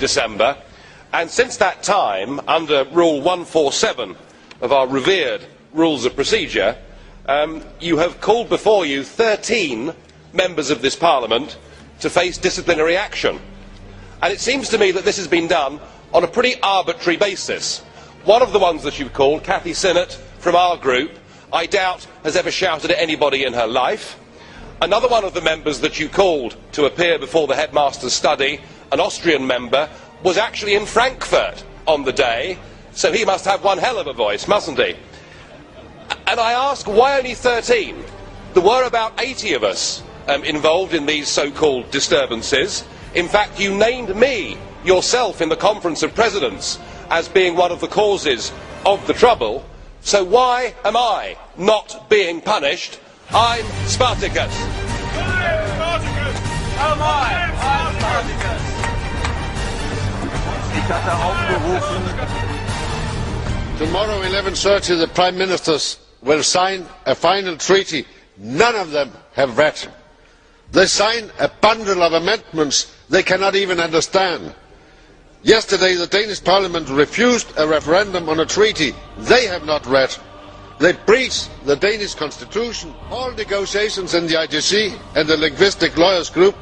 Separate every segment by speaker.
Speaker 1: December, and since that time, under Rule 147 of our revered Rules of Procedure, you have called before you 13 members of this Parliament to face disciplinary action. And it seems to me that this has been done on a pretty arbitrary basis. One of the ones that you've called, Cathy Sinnott from our group, I doubt has ever shouted at anybody in her life. Another one of the members that you called to appear before the headmaster's study, an Austrian member, was actually in Frankfurt on the day, so he must have one hell of a voice, mustn't he? And I ask, why only 13? There were about 80 of us involved in these so-called disturbances. In fact, you named me yourself in the Conference of Presidents as being one of the causes of the trouble. So why am I not being punished? I'm Spartacus.
Speaker 2: I'm Spartacus. Oh my, I'm Spartacus.
Speaker 3: Tomorrow, 11:30, the Prime Ministers will sign a final treaty none of them have read. They sign a bundle of amendments they cannot even understand. Yesterday, the Danish Parliament refused a referendum on a treaty they have not read. They breached the Danish constitution. All negotiations in the IGC and the Linguistic Lawyers Group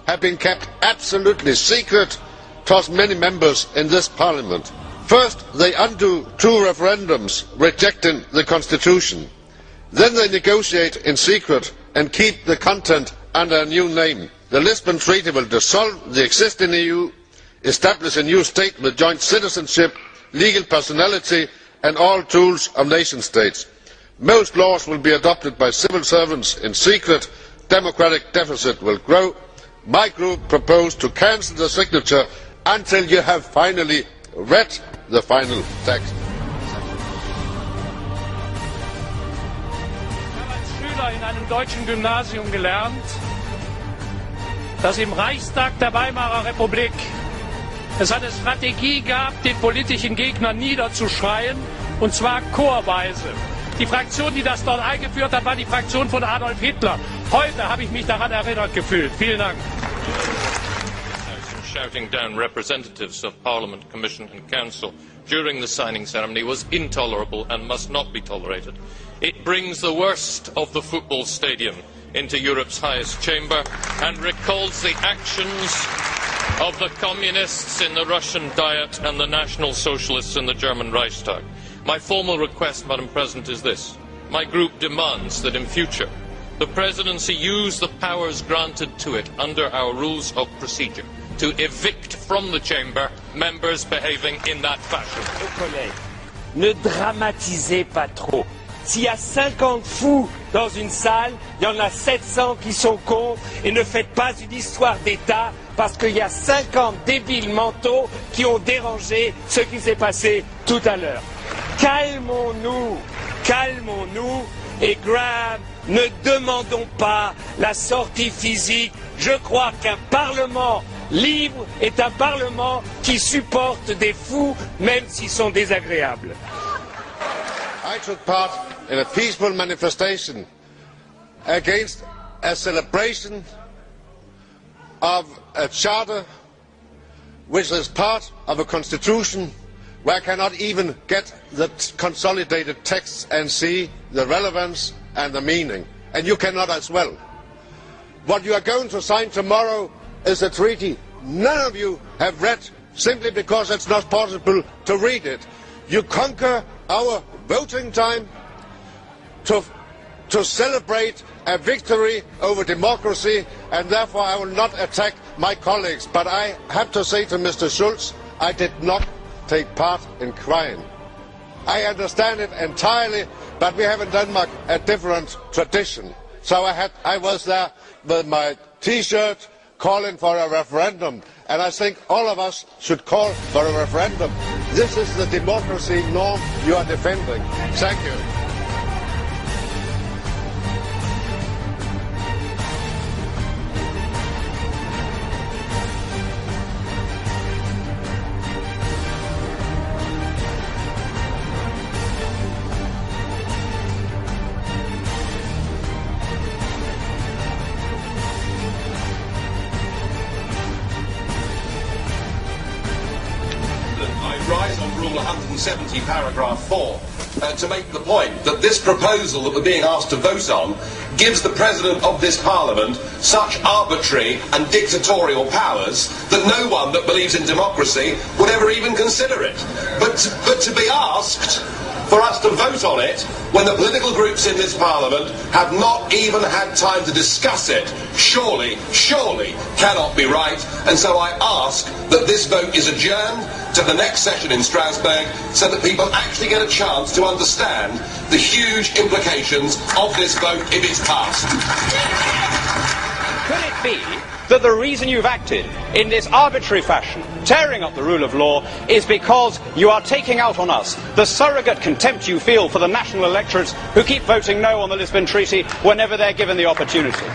Speaker 3: have been kept absolutely secret towards many members in this Parliament. First, they undo 2 referendums rejecting the constitution. Then they negotiate in secret and keep the content under a new name. The Lisbon Treaty will dissolve the existing EU, establish a new state with joint citizenship, legal personality and all tools of nation states. Most laws will be adopted by civil servants in secret. Democratic deficit will grow. My group proposed to cancel the signature until you have finally read the final text.
Speaker 4: Ich habe als Schüler in einem deutschen Gymnasium gelernt, dass im Reichstag der Weimarer Republik es eine Strategie gab, den politischen Gegner niederzuschreien, und zwar chorweise. Die Fraktion, die das dort eingeführt hat, war die Fraktion von Adolf Hitler. Heute habe ich mich daran erinnert gefühlt. Vielen Dank.
Speaker 5: Shouting down representatives of Parliament, Commission and Council during the signing ceremony was intolerable and must not be tolerated. It brings the worst of the football stadium into Europe's highest chamber and recalls the actions of the communists in the Russian Diet and the National Socialists in the German Reichstag. My formal request, Madam President, is this. My group demands that in future the Presidency use the powers granted to it under our rules of procedure to evict from the chamber members behaving in that fashion.
Speaker 6: Ne dramatisez pas trop. S'il y a 50 fous dans une salle, il y en a 700 qui sont contre, et ne faites pas une histoire d'État parce qu'il y a 50 débiles mentaux qui ont dérangé ce qui s'est passé tout à l'heure. Calmons-nous, calmons-nous, et Graham, ne demandons pas la sortie physique. Je crois qu'un Parlement libre est un Parlement qui supporte des fous, même s'ils sont désagréables.
Speaker 3: I took part in a peaceful manifestation against a celebration of a charter which is part of a constitution where I cannot even get the consolidated text and see the relevance and the meaning. And you cannot as well. What you are going to sign tomorrow is a treaty none of you have read simply because it's not possible to read it. You conquer our voting time to celebrate a victory over democracy, and therefore I will not attack my colleagues. But I have to say to Mr. Schulz, I did not take part in crying. I understand it entirely, but we have in Denmark a different tradition. So I was there with my T-shirt calling for a referendum, and I think all of us should call for a referendum. This is the democracy norm you are defending. Thank you.
Speaker 1: 170 paragraph 4 to make the point that this proposal that we're being asked to vote on gives the President of this Parliament such arbitrary and dictatorial powers that no one that believes in democracy would ever even consider it. But to be asked for us to vote on it when the political groups in this Parliament have not even had time to discuss it, surely cannot be right. And so I ask that this vote is adjourned to the next session in Strasbourg so that people actually get a chance to understand the huge implications of this vote if it's passed.
Speaker 7: Could it be that the reason you've acted in this arbitrary fashion, tearing up the rule of law, is because you are taking out on us the surrogate contempt you feel for the national electorates who keep voting no on the Lisbon Treaty whenever they're given the opportunity?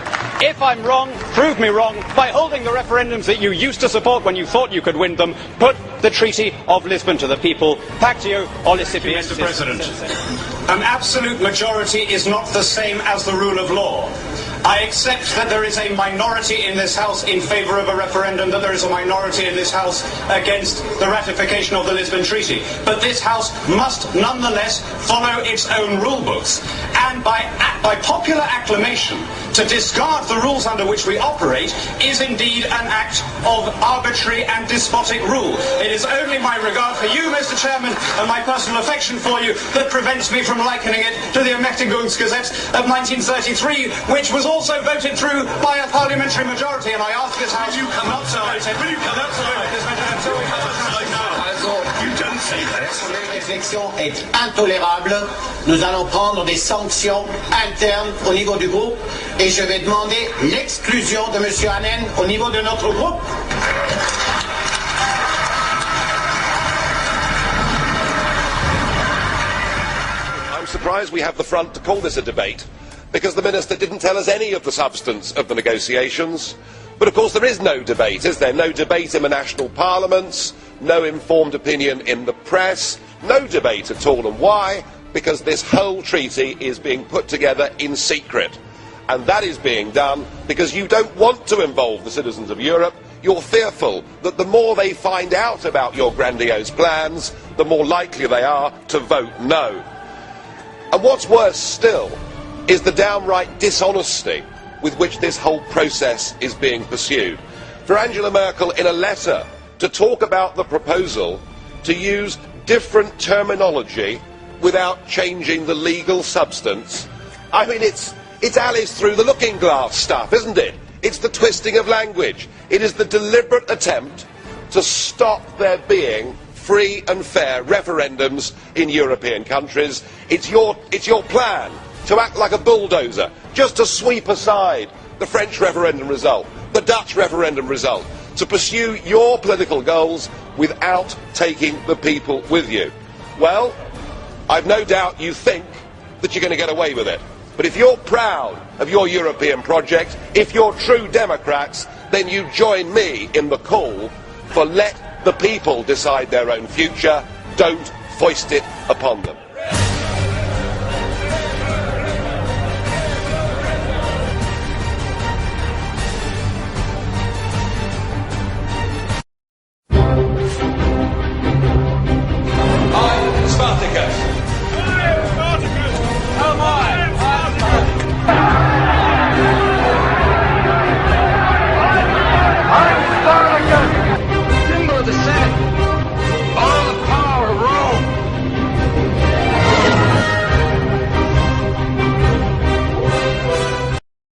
Speaker 7: If I'm wrong, prove me wrong by holding the referendums that you used to support when you thought you could win them. Put the Treaty of Lisbon to the people. Pactio o Lisipiensis.
Speaker 4: Mr. President, an absolute majority is not the same as the rule of law. I accept that there is a minority in this House in favour of a referendum, that there is a minority in this House against the ratification of the Lisbon Treaty. But this House must nonetheless follow its own rule books. And by popular acclamation, to discard the rules under which we operate is indeed an act of arbitrary and despotic rule. It is only my regard for you, Mr. Chairman, and my personal affection for you that prevents me from likening it to the Ermächtigungsgesetz of 1933, which was also voted through by a parliamentary majority, and I ask this House not to vote it.
Speaker 2: Will you come outside? You don't say that.
Speaker 8: Cette réflexion est intolérable. Nous allons prendre des sanctions internes au niveau du groupe et je vais demander l'exclusion de M. Hannen au niveau de notre groupe.
Speaker 1: I'm surprised we have the front to call this a debate, because the Minister didn't tell us any of the substance of the negotiations. But of course there is no debate, is there? No debate in the national parliaments, no informed opinion in the press, no debate at all. And why? Because this whole treaty is being put together in secret. And that is being done because you don't want to involve the citizens of Europe. You're fearful that the more they find out about your grandiose plans, the more likely they are to vote no. And what's worse still is the downright dishonesty with which this whole process is being pursued. For Angela Merkel, in a letter, to talk about the proposal, to use different terminology without changing the legal substance, I mean, it's Alice through the looking glass stuff, isn't it? It's the twisting of language. It is the deliberate attempt to stop there being free and fair referendums in European countries. It's your plan to act like a bulldozer, just to sweep aside the French referendum result, the Dutch referendum result, to pursue your political goals without taking the people with you. Well, I've no doubt you think that you're going to get away with it. But if you're proud of your European project, if you're true Democrats, then you join me in the call for let the people decide their own future, don't foist it upon them.
Speaker 2: Symbol of the Senate.